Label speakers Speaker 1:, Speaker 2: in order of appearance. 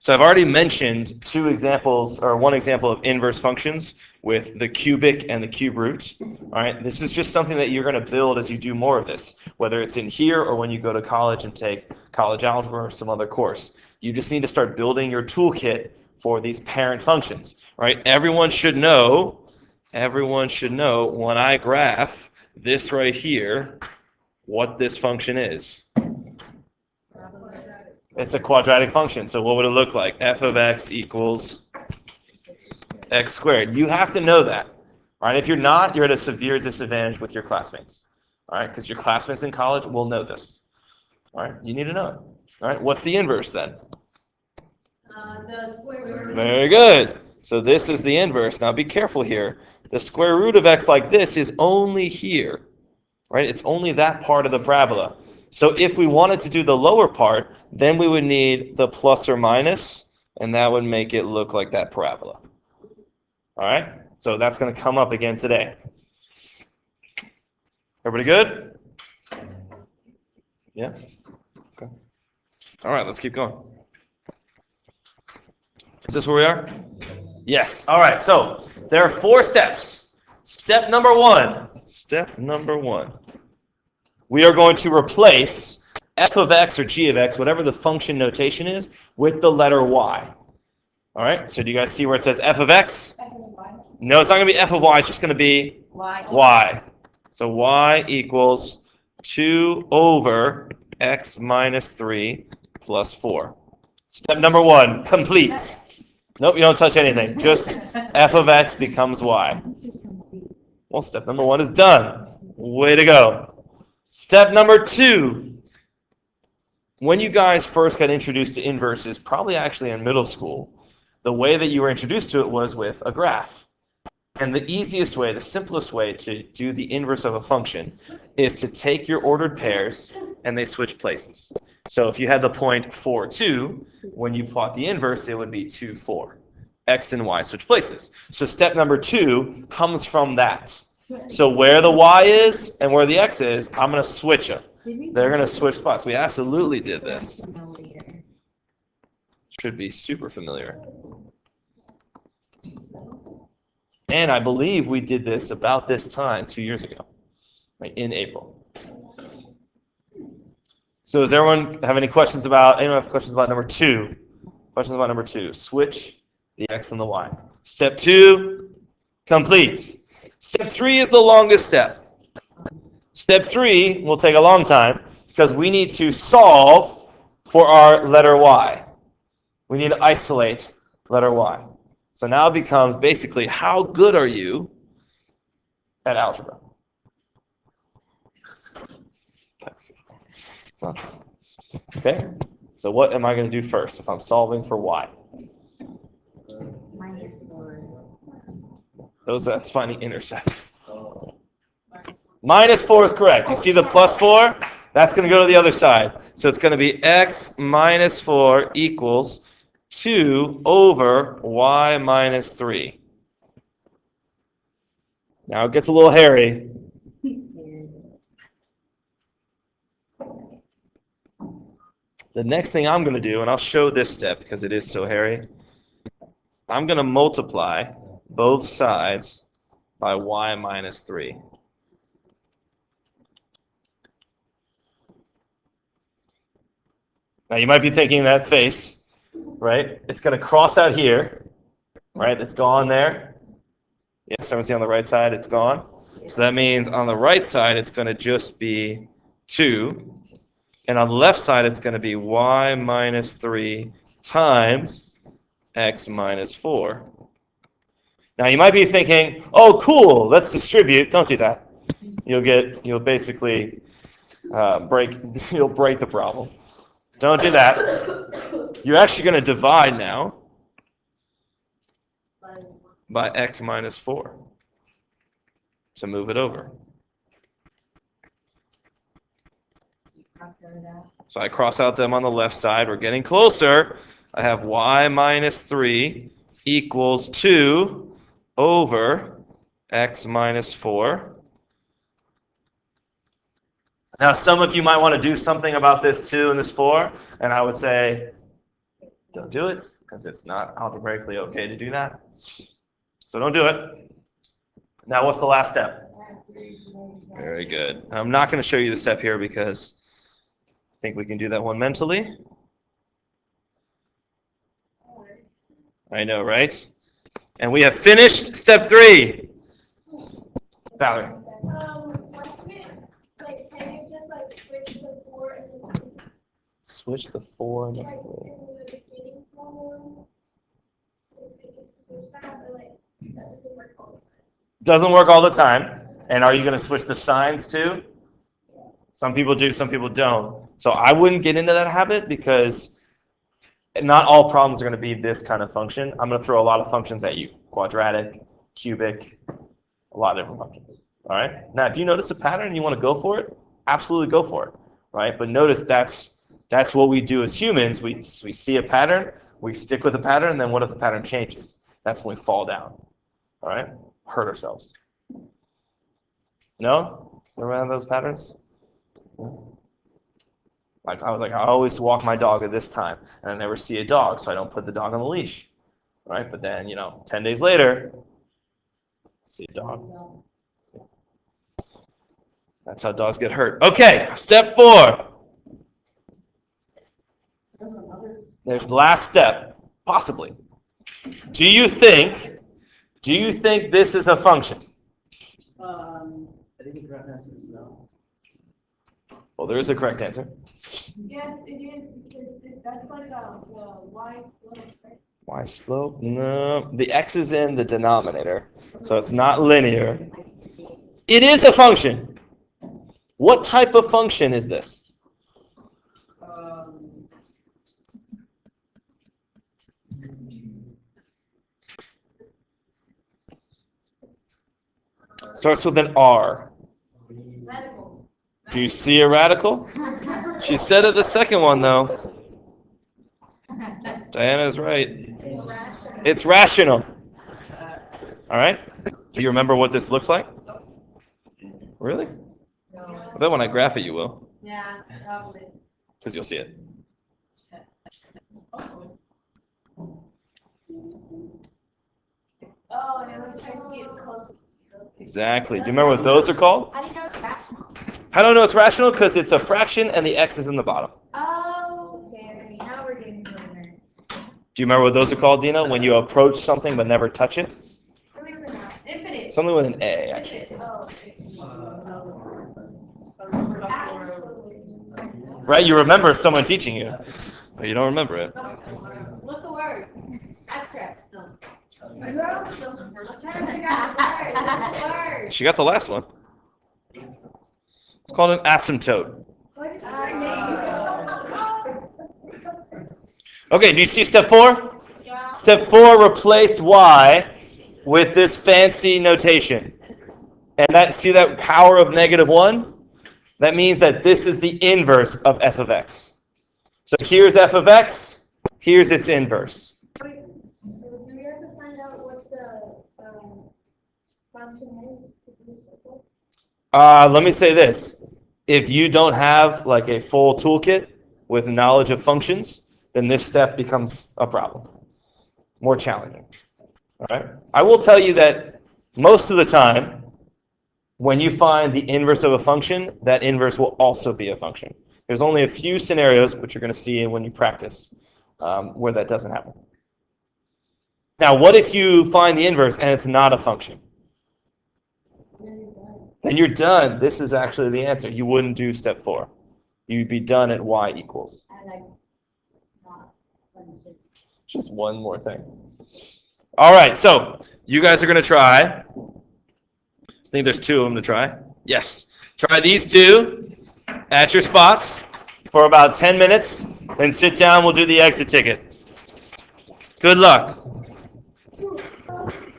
Speaker 1: So I've already mentioned two examples, or one example of inverse functions with the cubic and the cube root. All right, this is just something that you're going to build as you do more of this, whether it's in here or when you go to college and take college algebra or some other course. You just need to start building your toolkit for these parent functions. Right? Everyone should know when I graph this right here, what this function is. It's a quadratic function, so what would it look like? F of x equals x squared. You have to know that. All right? If you're not, you're at a severe disadvantage with your classmates. All right? Because your classmates in college will know this. All right? You need to know it. All right? What's the inverse then?
Speaker 2: The square root.
Speaker 1: Very good. So this is the inverse. Now be careful here. The square root of x like this is only here. Right? It's only that part of the parabola. So if we wanted to do the lower part, then we would need the plus or minus, and that would make it look like that parabola. All right? So that's going to come up again today. Everybody good? Yeah? Okay. All right, let's keep going. Is this where we are? Yes. All right, so there are 4 steps. Step number one. We are going to replace f of x or g of x, whatever the function notation is, with the letter y. All right, so do you guys see where it says f of x?
Speaker 2: F of y.
Speaker 1: No, it's not going to be f of y, it's just going to be y. So y equals 2 over x minus 3 plus 4. Step number 1, complete. Nope, you don't touch anything. Just f of x becomes y. Well, step number 1 is done. Way to go. Step number 2. When you guys first got introduced to inverses, probably actually in middle school, the way that you were introduced to it was with a graph. And the easiest way, the simplest way to do the inverse of a function is to take your ordered pairs and they switch places. So if you had the point 4, 2, when you plot the inverse, it would be 2, 4. X and y switch places. So step number 2 comes from that. So where the y is and where the x is, I'm going to switch them. They're going to switch spots. We absolutely did this. Should be super familiar. And I believe we did this about this time 2 years ago, right, in April. So does anyone have any questions about, anyone have questions about number 2? Questions about number 2. Switch the x and the y. Step 2, complete. Step 3 is the longest step. Step 3 will take a long time because we need to solve for our letter y. We need to isolate letter y. So now it becomes basically, how good are you at algebra? That's it. It's not. Okay? So what am I going to do first if I'm solving for y? That's finding intercept. Minus 4 is correct. You see the plus 4? That's going to go to the other side. So it's going to be x minus 4 equals 2 over y minus 3. Now it gets a little hairy. The next thing I'm going to do, and I'll show this step because it is so hairy, I'm going to multiply both sides by y minus 3. Now you might be thinking that face, right? It's going to cross out here, right? It's gone there. Yes, everyone see on the right side, it's gone. So that means on the right side, it's going to just be 2. And on the left side, it's going to be y minus 3 times x minus 4. Now you might be thinking, oh, cool, let's distribute. Don't do that. You'll basically break the problem. Don't do that. You're actually going to divide now by x minus 4. So move it over. So I cross out them on the left side. We're getting closer. I have y minus 3 equals 2 over x minus 4. Now, some of you might want to do something about this 2 and this 4, and I would say, Don't do it, because it's not algebraically okay to do that. So don't do it. Now what's the last step? Very good. I'm not going to show you the step here because I think we can do that one mentally. I know, right? And we have finished step 3. Valerie.
Speaker 2: Can you just like switch the 4 and
Speaker 1: Switch the 4 and the
Speaker 2: like
Speaker 1: 3.
Speaker 2: in the skating problem? Switch that, or like that doesn't work all the time.
Speaker 1: Doesn't work all the time. And are you going to switch the signs too? Some people do, some people don't. So I wouldn't get into that habit because not all problems are going to be this kind of function. I'm going to throw a lot of functions at you. Quadratic, cubic, a lot of different functions. All right? Now, if you notice a pattern and you want to go for it, absolutely go for it. Right? But notice that's what we do as humans. We see a pattern, we stick with the pattern, and then what if the pattern changes? That's when we fall down. All right? Hurt ourselves. No? Ever have those patterns? Like I always walk my dog at this time, and I never see a dog, so I don't put the dog on the leash. Right? But then, 10 days later, see a dog. That's how dogs get hurt. Okay, step 4. There's the last step, possibly. Do you think this is a function?
Speaker 3: I think the correct answer is no.
Speaker 1: Well, there is a correct answer.
Speaker 2: Yes, it is, because that's like the y slope, right?
Speaker 1: Y slope? No. The x is in the denominator, so it's not linear. It is a function. What type of function is this? Starts with an R.
Speaker 2: Radical.
Speaker 1: Do you see a radical? She said it the second one, though. Diana's right. It's rational. All right? Do you remember what this looks like? Really?
Speaker 2: No.
Speaker 1: I bet when I graph it, you will.
Speaker 2: Yeah, probably.
Speaker 1: Because you'll see it.
Speaker 2: Oh, and I'm trying to get close.
Speaker 1: Exactly. Do you remember what those are called?
Speaker 2: How do you know it's rational?
Speaker 1: How do I know it's rational? Because it's a fraction and the x is in the bottom.
Speaker 2: Oh, okay. Now we're getting somewhere.
Speaker 1: Do you remember what those are called, Dina? When you approach something but never touch it?
Speaker 2: Infinite.
Speaker 1: Something with an A, actually.
Speaker 2: Infinite. Oh,
Speaker 1: Right? You remember someone teaching you, but you don't remember it.
Speaker 2: what's the word? Abstract. No. I'm trying to figure out the word.
Speaker 1: She got the last one. It's called an asymptote.
Speaker 2: What is
Speaker 1: Okay, do you see step 4?
Speaker 2: Yeah.
Speaker 1: Step 4 replaced y with this fancy notation. And see that power of -1? That means that this is the inverse of f of x. So here's f of x, here's its inverse.
Speaker 2: Wait, do we have to find out what the function is to do so?
Speaker 1: Let me say this. If you don't have like a full toolkit with knowledge of functions, then this step becomes a problem. More challenging. All right? I will tell you that most of the time, when you find the inverse of a function, that inverse will also be a function. There's only a few scenarios, which you're going to see when you practice, where that doesn't happen. Now, what if you find the inverse and it's not a function? Then you're done. This is actually the answer. You wouldn't do step 4. You'd be done at y equals. Just one more thing. All right, so you guys are going to try. I think there's 2 of them to try. Yes. Try these 2 at your spots for about 10 minutes. Then sit down. We'll do the exit ticket. Good luck.